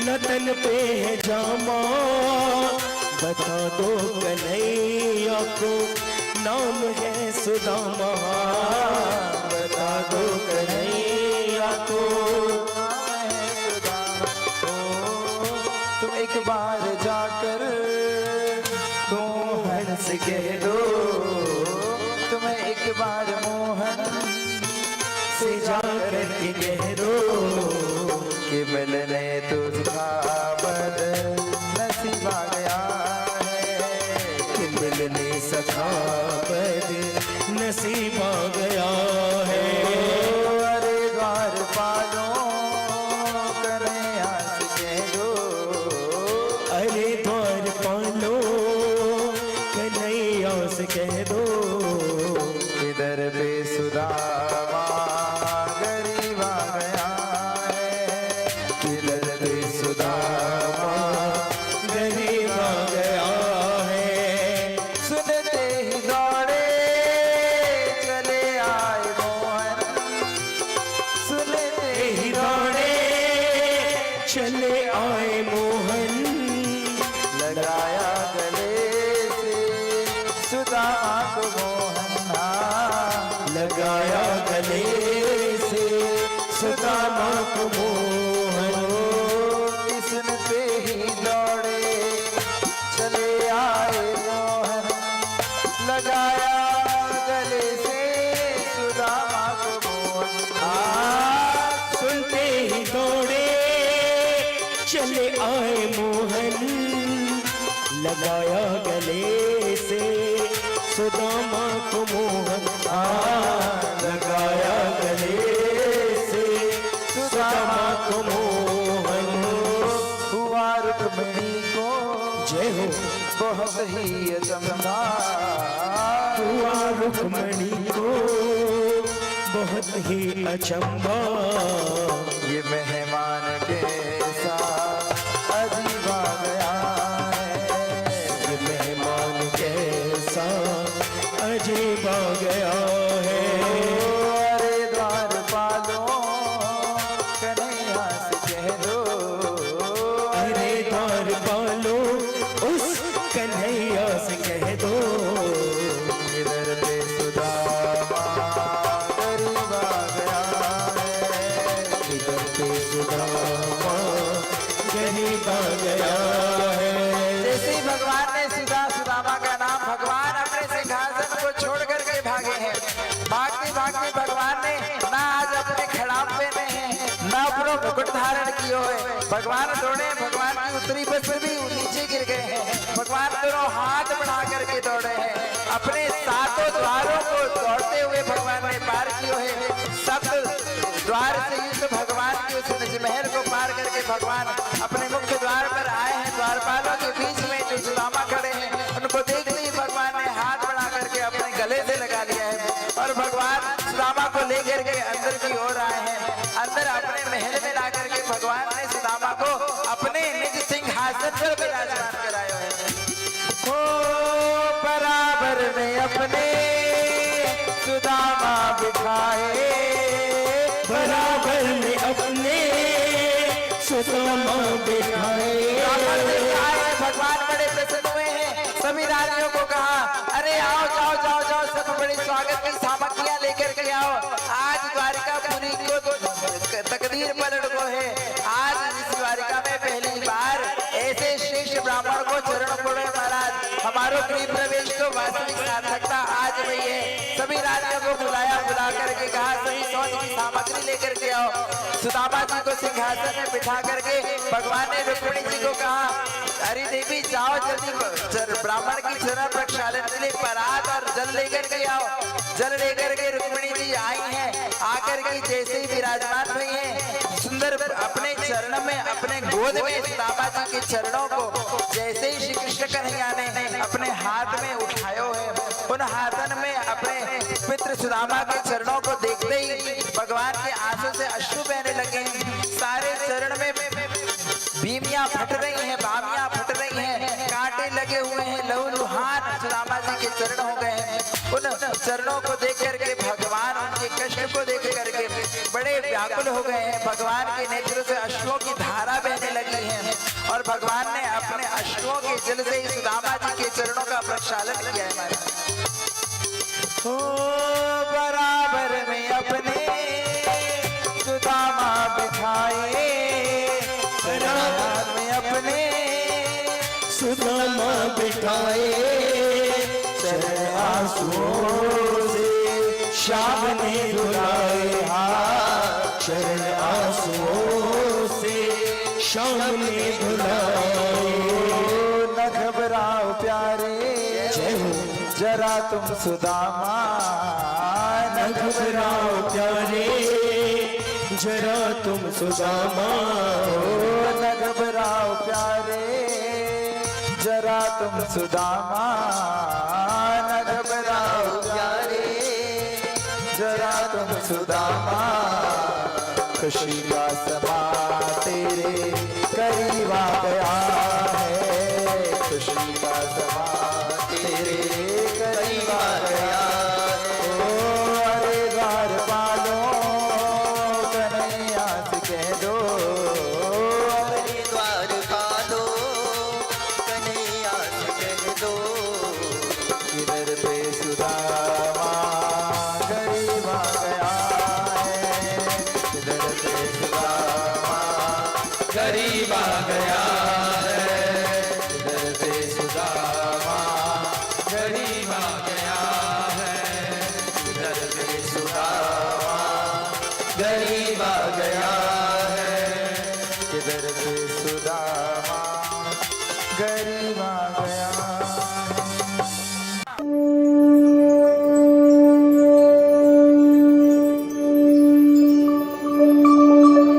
न तन पे है जामा, बता दो कन्हैया को नाम है सुदामा, बता दो कन्हैया को नाम है सुदामा। तुम एक बार जाकर तुम हंस कह दो, तुम्हें एक बार मोहन से जाकर के कह दो कि मिलने तुझका बद नसीब आ गया है, कि मिलने सखा बद नसीब आ गया है। अरे द्वार पालो कन्हैया से कह दो, अरे द्वार पालो कन्हैया से कह दो इधर पे सुदामा गरीब आ गया है, इधर पे सुदामा गरीब आ गया है। सुनते ही दौड़े चले आए मोहन, सुनते ही दौड़े चले आए मोहन, लगाया गले से सुदामा को मोहन, लगाया गले से सुदामा को मोहन। सुनते ही दौड़े चले आए मोहन, लगाया गले से सुदामा को मोहन। सुनते ही दौड़े चले आए मोहन, लगाया गले से सुदामा को मोहन, लगाया गले से सुदामा को मोहन। हुआ रुक्मिणी को जय हो, बहुत ही अचंभा, हुआ रुक्मिणी को बहुत ही अचंभा, ये मेहमान के साथ अजीब आ गया है, ये मेहमान कैसा अजीब आ गया है। अरे द्वार पालो कन्हैया से कह दो, अरे द्वार पालो उस कन्हैया से कह दो इधर पे सुदामा गरीब आ गया है, इधर पे सुदामा गरीब आ गया है। जैसे ही भगवान ने सुदामा का नाम, भगवान अपने सिंहासन को छोड़ करके भागे हैं। भागते भागते भगवान ने ना आज अपने खड़ाम पहने हैं, ना अपना मुकुट धारण किए हुए। भगवान दौड़े, भगवान की उत्तरी वस्त्र भी नीचे गिर गए हैं। भगवान दोनों हाथ बढ़ा करके दौड़े हैं। अपने सातों द्वारों को दौड़ते हुए भगवान ने पार किए हैं। सब द्वार से युक्त भगवान के उस निजमहल को पार करके भगवान अपने मुख्य द्वार पर आए हैं। द्वारपालों के बीच में जो सुदामा खड़े हैं, उनको देखते ही भगवान ने हाथ बढ़ा करके अपने गले से लगा लिया है और भगवान सुदामा को लेकर के अंदर की ओर आए हैं। अंदर अपने महल में ला करके भगवान ने सुदामा को अपने निज सिंहासन पर विराजमान कराया है। हो बराबर में अपने सुदामा बिठाए, बराबर में अपने सुदामा बिठाए। भगवान बड़े प्रसन्न हुए हैं। सभी रानियों को कहा, अरे आओ जाओ जाओ जाओ, सब बड़े स्वागत की सामग्रियां लेकर के आओ। आज द्वारिकापुरी को तकदीर पलट को है। आज इस द्वारिका में पहली बार ऐसे श्रेष्ठ ब्राह्मण को चरण पड़े महाराज, हमारो गृह प्रवेश को वास्तविक सार्थकता आज हुई है। सभी रानियों को बुलाया, बुला करके कहा सभी सौच की सामग्री लेकर के आओ। सुदामा जी को सिंहासन में बिठा करके भगवान ने रुक्मिणी जी को कहा, अरे देवी जाओ जल्दी ब्राह्मण की चरण प्रक्षालन के लिए परात और जल लेकर के आओ। जल लेकर के रुक्मिणी जी आई हैं। आकर के जैसे ही विराजमान हुई हैं, सुंदर अपने चरण में, अपने गोद में सुदामा जी के चरणों को जैसे ही श्री कृष्ण कन्हैया ने अपने हाथ में उठायो है, उन हाथन में अपने पितृ सुदामा के चरणों को देखते ही भगवान के आंसू से अश्रु बहने लगे। सारे चरण में भीमियां फट रही हैं, बामियां फट रही हैं, कांटे लगे हुए हैं, लहूलुहान सुदामा जी के चरण हो गए हैं। उन चरणों को देख करके भगवान उनके कष्ट को देख करके बड़े व्याकुल हो गए हैं। भगवान के नेत्र से अश्रुओं की धारा बहने लगी है। पर भगवान ने अपने अश्वों के जल से ही सुदामा जी के चरणों का प्रक्षालन किया है महाराज। ओ बराबर में अपने सुदामा बिठाए, बराबर में अपने सुदामा बिठाए, चरण आंसुओं से श्याम ने धुलाए, चरण आंसुओं से श्याम ने धुलाए। न घबराओ प्यारे जरा तुम सुदामा, न घबराओ प्यारे जरा तुम सुदामा, न घबराओ प्यारे जरा तुम सुदामा, न घबराओ प्यारे जरा तुम सुदामा। खुशी का समा तेरे करीब आ गया है, खुशी का समा तेरे करीब आ गया। ओ अरे द्वार पालो कन्हैया से कह दो, अरे द्वार पालो कन्हैया से कह दो। इधर पे सुदामा गरीब आ गया है, इधर पे सुदामा गरीब आ गया है, इधर पे सुदामा गरीब आ गया है, इधर पे सुदामा गरीब आ गया है। इधर पे सुदामा गरीब आ गया।